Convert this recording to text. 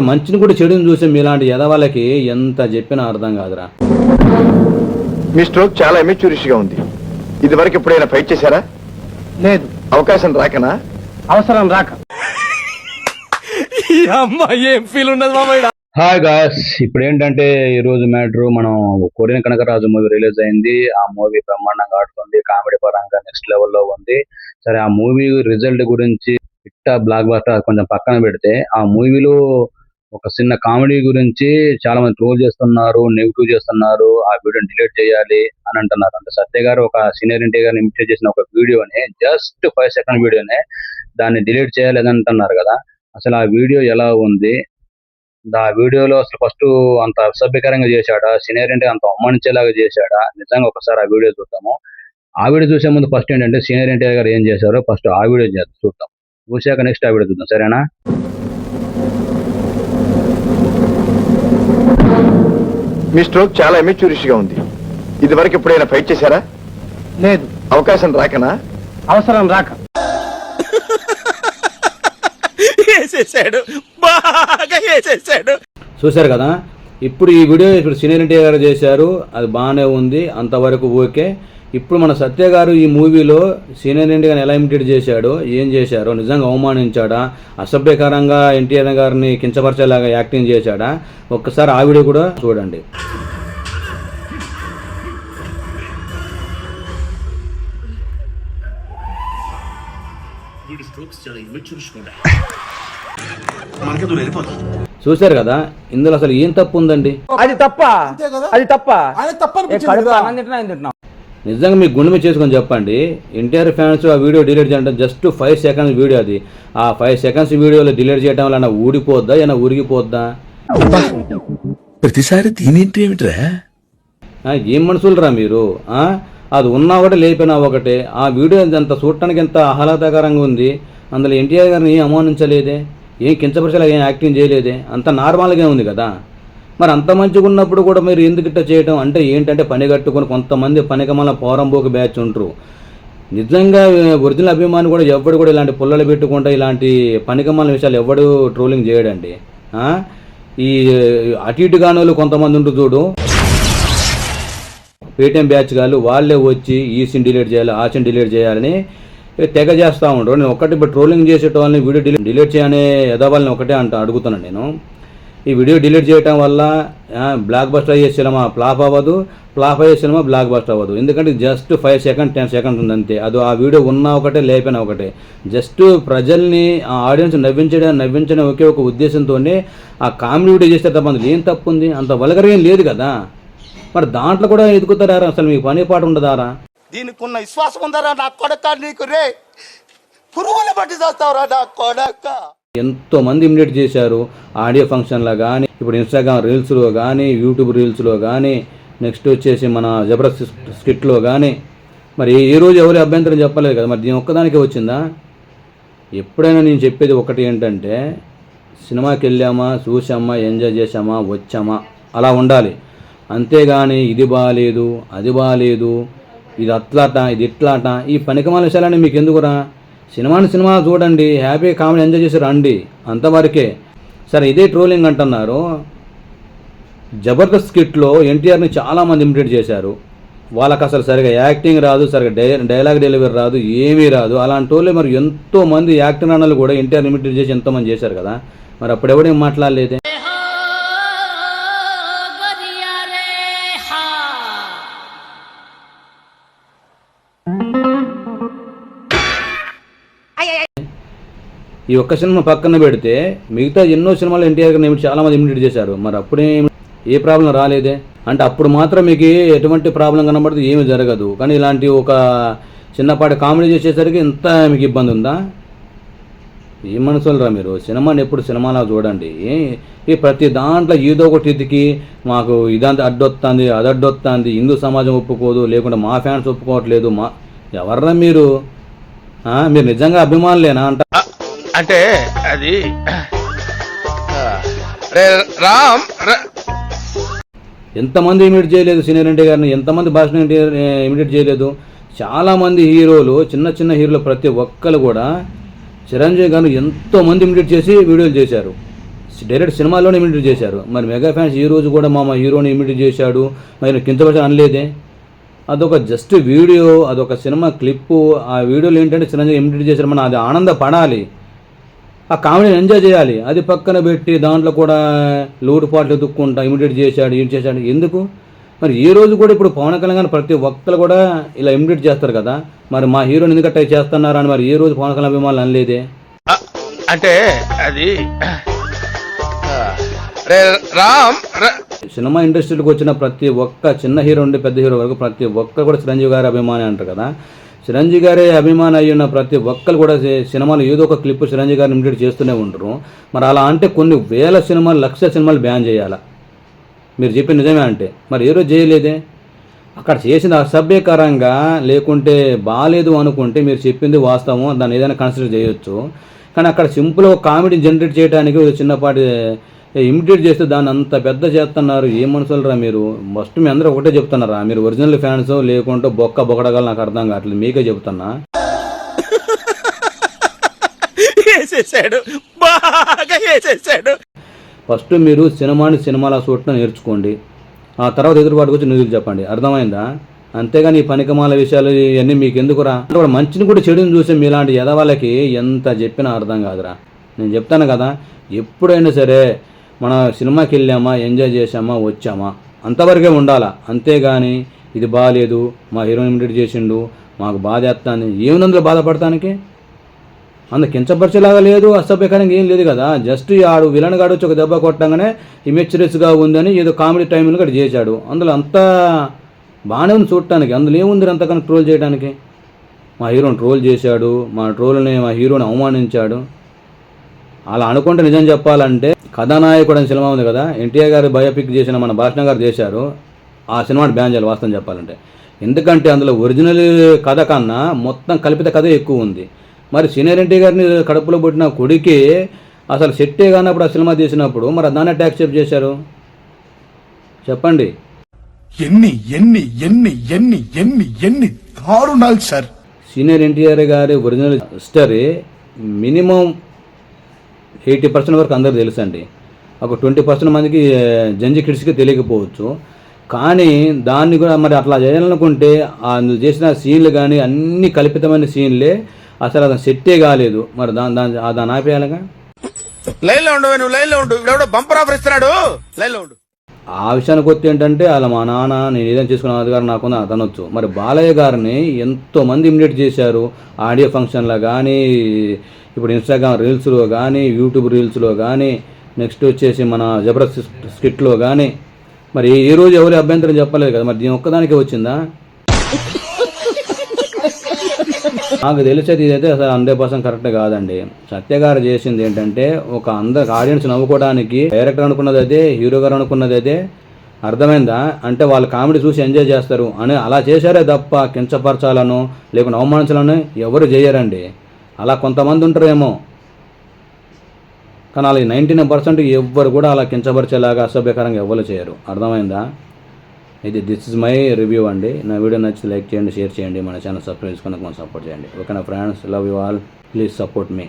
మంచిని కూడా చెడుని చూసి మీలాంటి ఎదవాళ్ళకి ఎంత చెప్పినా అర్థం కాదురా. మీ స్ట్రోక్ చాలా ఎమెచ్యూరిటీగా ఉంది. ఇది వరకు ఎప్పుడైనా ఫైట్ చేశారా? లేదు. అవకాశం రాకనా? అవసరం రాక. ఏం ఫీల్ ఉన్నది మామయ్య. హాయ్ గాయ్స్, ఇప్పుడు ఏంటంటే ఈ రోజు మ్యాటర్, మనం కొరియన్ కనకరాజు మూవీ రిలీజ్ అయింది. ఆ మూవీ బ్రహ్మాండంగా ఆడుతుంది, కామెడీ పరంగా నెక్స్ట్ లెవెల్లో ఉంది. సరే, ఆ మూవీ రిజల్ట్ గురించి ఇట్టా బ్లాక్ బస్టర్ కొంచెం పక్కన పెడితే, ఆ మూవీలో ఒక చిన్న కామెడీ గురించి చాలా మంది ట్రోల్ చేస్తున్నారు, నెగిటివ్ చేస్తున్నారు. ఆ వీడియోని డిలీట్ చేయాలి అని అంటున్నారు. అంటే సత్య గారు ఒక సీనియర్ ఎన్టీఆర్ గారిని ఇమిటేట్ చేసిన ఒక వీడియోని, జస్ట్ 5 సెకండ్ వీడియోనే దాన్ని డిలీట్ చేయాలి అని అంటున్నారు కదా. అసలు ఆ వీడియో ఎలా ఉంది? ఆ వీడియోలో అసలు ఫస్ట్ అంత అసభ్యకరంగా చేశాడా, సీనియర్ ఎన్టీఆర్ అంత అవమానించేలాగా చేశాడా? నిజంగా ఒకసారి ఆ వీడియో చూద్దాము. ఆ వీడియో చూసే ముందు ఫస్ట్ ఏంటంటే సీనియర్ ఎన్టీఆర్ గారు ఏం చేశారో ఫస్ట్ ఆ వీడియో చూద్దాం. చూశాక నెక్స్ట్ ఆ వీడియో చూద్దాం, సరేనా? మీ స్ట్రోక్ చాలా ఎమెచ్యూరిటీగా ఉంది. ఇది వరకు ఎప్పుడైనా ఫైట్ చేశారా? లేదు. అవకాశం రాకనా? అవసరం రాక. చూశారు కదా. ఇప్పుడు ఈ వీడియో సీనియర్ ఎన్టీఆర్ గారు చేశారు, అది బాగానే ఉంది, అంతవరకు ఓకే. ఇప్పుడు మన సత్య గారు ఈ మూవీలో సీనియర్ ఎన్టీఆర్ ఎలా ఇమిటేట్ చేశాడో, ఏం చేశారో, నిజంగా అవమానించాడా, అసభ్యకరంగా ఎన్టీఆర్ గారిని కించపరిచేలాగా యాక్టింగ్ చేశాడా? ఒక్కసారి ఆ వీడియో కూడా చూడండి. చూశారు కదా. ఇందులో అసలు ఏం తప్పు ఉందండి? అది తప్ప, అది తప్ప. నిజంగా మీ గుండె మీద చేసుకొని చెప్పండి. ఎన్టీఆర్ ఫ్యాన్స్ ఆ వీడియో డిలీట్ చేయండి. జస్ట్ 5 సెకండ్స్ వీడియో అది. ఆ 5 సెకండ్స్ వీడియోలో డిలీట్ చేయడం వల్ల ఊడిపోద్దా, ఏమైనా ఉరిగిపోద్దా? ప్రతిసారి దీనింటి ఏమిట్రా? ఏం మనుషులరా మీరు? అది ఉన్నా ఒకటే, లేపినా ఒకటే. ఆ వీడియో అంత చూడటానికి ఎంత ఆహ్లాదకరంగా ఉంది. అందులో ఎన్టీఆర్ గారిని ఏం అవమానించలేదే, ఏం కించపరిచేలా ఏం యాక్టింగ్ చేయలేదే, అంత నార్మల్గా ఉంది కదా. మరి అంత మంచిగా ఉన్నప్పుడు కూడా మీరు ఎందుకు ఇట్లా చేయడం? అంటే ఏంటంటే పని కట్టుకొని కొంతమంది పనికమల పోరంబోకు బ్యాచ్ ఉంటారు. నిజంగా ఒరిజినల్ అభిమాని కూడా ఎవడు కూడా ఇలాంటి పుల్లలు పెట్టుకుంటా ఇలాంటి పనికమాల విషయాలు ఎవడు ట్రోలింగ్ చేయడండి. ఈ అటు ఇటు కాని కొంతమంది ఉంటారు చూడు, పేటీఎం బ్యాచ్ గాళ్ళు, వాళ్ళే వచ్చి ఈ సీన్ డిలీట్ చేయాలి, ఆ సీన్ డిలీట్ చేయాలని తెగ చేస్తూ ఉంటారు. నేను ఒకటి ఇప్పుడు ట్రోలింగ్ చేసే వాళ్ళని వీడియో డిలీట్ చేయనే ఎదవాళ్ళని ఒకటే అడుగుతున్నాను నేను. ఈ వీడియో డిలీట్ చేయడం వల్ల బ్లాక్ బస్టర్ అయ్యే సినిమా ఫ్లాప్ అవ్వదు, ఫ్లాప్ అయ్యే సినిమా బ్లాక్ బస్టర్ అవ్వదు. ఎందుకంటే జస్ట్ 5 సెకండ్ 10 సెకండ్స్ ఉంది అంతే. అది ఆ వీడియో ఉన్నా ఒకటే, లేపినా ఒకటే. జస్ట్ ప్రజల్ని, ఆ ఆడియన్స్ నవ్వించడం ఒకే ఒక ఉద్దేశంతోనే ఆ కామెడీ వీడియో చేస్తే తప్ప అందులో ఏం తప్పు ఉంది? అంత వల్గర్ ఏం లేదు కదా. మరి దాంట్లో కూడా ఎదుగుతారా? అసలు మీకు పని పాటు ఉండదారా? దీనికి ఉన్న విశ్వాసం ఉందారా నా కొడక? నీకు రే పురుగుల బట్టి చేస్తావురా నా కొడక. ఎంతో మంది ఇమిటేట్ చేశారు. ఆడియో ఫంక్షన్లో కానీ, ఇప్పుడు ఇన్స్టాగ్రామ్ రీల్స్లో కానీ, యూట్యూబ్ రీల్స్లో కానీ, నెక్స్ట్ వచ్చేసి మన జబర్దస్త్ స్కిట్లో కానీ. మరి ఏ రోజు ఎవరి అభ్యంతరం చెప్పలేదు కదా. మరి దీని ఒక్కదానికే వచ్చిందా? ఎప్పుడైనా నేను చెప్పేది ఒకటి ఏంటంటే, సినిమాకి వెళ్ళామా, చూసామా, ఎంజాయ్ చేసామా, వచ్చామా, అలా ఉండాలి. అంతేగాని ఇది బాగాలేదు, అది బాగాలేదు, ఇది అట్లాట, ఇది ఇట్లాట, ఈ పనికిమాల విషయాలని మీకు ఎందుకురా? సినిమా చూడండి, హ్యాపీ కామెడీ ఎంజాయ్ చేసి రండి, అంతవరకే. సరే, ఇదే ట్రోలింగ్ అంటున్నారు. జబర్దస్త్ స్కిట్లో ఎన్టీఆర్ని చాలామంది ఇమిటేట్ చేశారు. వాళ్ళకి అసలు సరిగా యాక్టింగ్ రాదు, సరిగా డైలాగ్ డెలివరీ రాదు, ఏమీ రాదు. అలాంటి వాళ్ళే మరి ఎంతోమంది యాక్టర్ అన్నలు కూడా ఎన్టీఆర్ ఇమిటేట్ చేసి ఎంతోమంది చేశారు కదా. మరి అప్పుడెవడేం మాట్లాడలేదే? ఈ ఒక్క సినిమా పక్కన పెడితే మిగతా ఎన్నో సినిమాలు ఎన్టీఆర్ గారిని చాలామంది ఇమిటేట్ చేశారు. మరి అప్పుడే ఏ ప్రాబ్లం రాలేదే? అంటే అప్పుడు మాత్రం మీకు ఎటువంటి ప్రాబ్లం కనబడితే ఏమీ జరగదు. కానీ ఇలాంటి ఒక చిన్నపాటి కామెడీ చేసేసరికి ఇంత మీకు ఇబ్బంది ఉందా? ఏం మనసులరా మీరు? సినిమాని ఎప్పుడు సినిమాలా చూడండి. ఈ ప్రతి దాంట్లో ఏదో ఒకటి ఇదికి మాకు ఇదంతా అడ్డొస్తుంది, అది అడ్డొస్తుంది, హిందూ సమాజం ఒప్పుకోదు, లేకుంటే మా ఫ్యాన్స్ ఒప్పుకోవట్లేదు. ఎవర్రా మీరు? మీరు నిజంగా అభిమానులేనా అంట? అంటే అది రామ్ ఎంతమంది ఇమిటేట్ చేయలేదు సీనియర్ ఎన్టీఆర్ గారిని? ఎంతమంది భాషను ఇమిటేట్ చేయలేదు? చాలామంది హీరోలు, చిన్న చిన్న హీరోలు ప్రతి ఒక్కరు కూడా చిరంజీవి గారిని ఎంతోమంది ఇమిటేట్ చేసి వీడియోలు చేశారు. డైరెక్ట్ సినిమాలోనే ఇమిటేట్ చేశారు. మరి మెగా ఫ్యాన్స్ ఈ రోజు కూడా మా హీరోని ఇమిటేట్ చేశాడు, మరి కించపరిచి అనలేదే. అదొక జస్ట్ వీడియో, అదొక సినిమా క్లిప్పు. ఆ వీడియోలో ఏంటంటే చిరంజీవి ఇమిటేట్ చేశారు, మనం అది ఆనందపడాలి, ఆ కామెడీని ఎంజాయ్ చేయాలి. అది పక్కన పెట్టి దాంట్లో కూడా లోటుపాట్లు ఎదుక్కుంటా ఇమిటేట్ చేశాడు, ఏం చేశాడు ఎందుకు? మరి ఈ రోజు కూడా ఇప్పుడు పవన్ కళ్యాణ్ గారు ప్రతి ఒక్కరు కూడా ఇలా ఇమిటేట్ చేస్తారు కదా, మరి మా హీరోని ఎందుకంటే చేస్తున్నారు అని మరి ఏ రోజు పవన్ కళ్యాణ్ అభిమానులు అనలేదే. అంటే అది రామ్ సినిమా ఇండస్ట్రీలోకి వచ్చిన ప్రతి ఒక్క చిన్న హీరో నుండి పెద్ద హీరో వరకు ప్రతి ఒక్కరు కూడా చిరంజీవి గారి అభిమాని అంటారు కదా. చిరంజీవి గారే అభిమాని అయ్యున్న ప్రతి ఒక్కరు కూడా సినిమాలు ఏదో ఒక క్లిప్ చిరంజీవి గారిని ఇమిటేట్ చేస్తూనే ఉంటారు. మరి అలా అంటే కొన్ని వేల సినిమాలు, లక్షల సినిమాలు బ్యాన్ చేయాలా? మీరు చెప్పిన నిజమే అంటే మరి ఏ రోజు చేయలేదే. అక్కడ చేసింది అసభ్యకరంగా లేకుంటే బాగాలేదు అనుకుంటే మీరు చెప్పింది వాస్తవం, దాన్ని ఏదైనా కన్సిడర్ చేయొచ్చు. కానీ అక్కడ సింపుల్గా కామెడీ జనరేట్ చేయడానికి చిన్నపాటి ఇమిటేట్ చేస్తే దాన్ని అంత పెద్ద చేస్తున్నారు. ఏ మనుషులరా మీరు? ఫస్ట్ మీ అందరూ ఒకటే చెప్తున్నారా, మీరు ఒరిజినల్ ఫ్యాన్స్ లేకుంటే బొక్కడగలు నాకు అర్థం కావట్లేదు, మీకే చెప్తున్నా. ఫస్ట్ మీరు సినిమాలా చూడటం నేర్చుకోండి, ఆ తర్వాత ఎదురుబాటుకు వచ్చి నిధులు చెప్పండి, అర్థమైందా? అంతేగాని ఈ పనికిమాల విషయాలు ఇవన్నీ మీకు ఎందుకురా? అంటే మంచిని కూడా చెడుని చూసి మీలాంటి ఎదవాళ్ళకి ఎంత చెప్పినా అర్థం కాదురా. నేను చెప్తాను కదా, ఎప్పుడైనా సరే మన సినిమాకి వెళ్ళామా, ఎంజాయ్ చేసామా, వచ్చామా, అంతవరకే ఉండాలా. అంతేగాని ఇది బాగాలేదు, మా హీరోని ఇమిటేట్ చేసిండు, మాకు బాధ వేస్తాను, ఏముందందులో బాధపడటానికి? అంత కించపరిచేలాగా లేదు, అసభ్యకరంగా ఏం లేదు కదా. జస్ట్ ఆడు విలన్ గాడు వచ్చి ఒక దెబ్బ కొట్టంగానే ఇమెచ్యూరియస్గా ఉందని ఏదో కామెడీ టైంలో కూడా చేశాడు. అందులో అంతా బాగానే ఉంది చూడటానికి, అందులో ఏముంది అంతకన్నా ట్రోల్ చేయడానికి? మా హీరోని ట్రోల్ చేశాడు, మా హీరోని అవమానించాడు. అలా అనుకుంటే నిజం చెప్పాలంటే కథానాయకుడు అని సినిమా ఉంది కదా, ఎన్టీఆర్ గారు బయోపిక్ చేసిన మన భాషణ గారు చేశారు, ఆ సినిమాని బ్యాన్ చేయాలి వాస్తవం చెప్పాలంటే. ఎందుకంటే అందులో ఒరిజినల్ కథ కన్నా మొత్తం కల్పిత కథ ఎక్కువ ఉంది. మరి సీనియర్ ఎన్టీ గారిని కడుపులో పుట్టిన కొడుకే అసలు సెట్టే కానప్పుడు ఆ సినిమా తీసినప్పుడు మరి దాన్ని అటాక్ చేశారు చెప్పండి. ఎన్ని ఎన్ని ఎన్ని ఎన్ని ఎన్ని ఎన్ని దారుణాలు సార్. సీనియర్ ఎన్టీఆర్ గారి ఒరిజినల్ స్టోరీ మినిమం 80% వరకు అందరూ తెలుసండి. ఒక 20% మందికి జంజి కిడ్స్కి తెలియకపోవచ్చు. కానీ దాన్ని కూడా మరి అట్లా చేయాలనుకుంటే అందులో చేసిన సీన్లు కానీ అన్ని కల్పితమైన సీన్లే, అసలు అది సెట్టే కాలేదు. మరి దాన్ని ఆపేయాలిగా. లైన్లో ఉండు, నువ్వు లైన్లో ఉండు, ఎవడో బంపర్ ఆఫర్ ఇస్తున్నాడు, లైన్లో ఉండు. ఆ విషయానికి వస్తే ఏంటంటే అలా మా నాన్న నేను ఏదైనా చేసుకున్న అధికారం నాకుంది అనొచ్చు. మరి బాలయ్య గారిని ఎంతోమంది ఇమిటేట్ చేశారు, ఆడియో ఫంక్షన్లో కానీ, ఇప్పుడు ఇన్స్టాగ్రామ్ రీల్స్లో కానీ, యూట్యూబ్ రీల్స్లో కానీ, నెక్స్ట్ వచ్చేసి మన జబర్దస్త్ స్కిట్లో కానీ. మరి ఈ రోజు ఎవరి అభ్యంతరం చెప్పలేదు కదా, మరి దీని ఒక్కదానికే వచ్చిందా? నాకు తెలిసేది ఇదైతే అసలు 100% కరెక్ట్ కాదండి. సత్య గారు చేసింది ఏంటంటే ఒక అందరికి ఆడియన్స్ నవ్వుకోవడానికి డైరెక్టర్ అనుకున్నది అదే, హీరో గారు అనుకున్నది అదే, అర్థమైందా? అంటే వాళ్ళు కామెడీ చూసి ఎంజాయ్ చేస్తారు అని అలా చేశారే తప్ప కించపరచాలను లేకుండా అవమానించాలని ఎవరు చేయరండి. అలా కొంతమంది ఉంటారేమో, కానీ అలా 99% ఎవ్వరు కూడా అలా కించపరిచేలాగా అసభ్యకరంగా ఎవరు చేయరు, అర్థమైందా? దిస్ ఇస్ మై రివ్యూ అండి. నా వీడియో నచ్చితే లైక్ చేయండి, షేర్ చేయండి, మన ఛానల్ సబ్స్క్రైబ్ చేసుకుని మనం సపోర్ట్ చేయండి. ఓకేనా friends, love you all, please support me.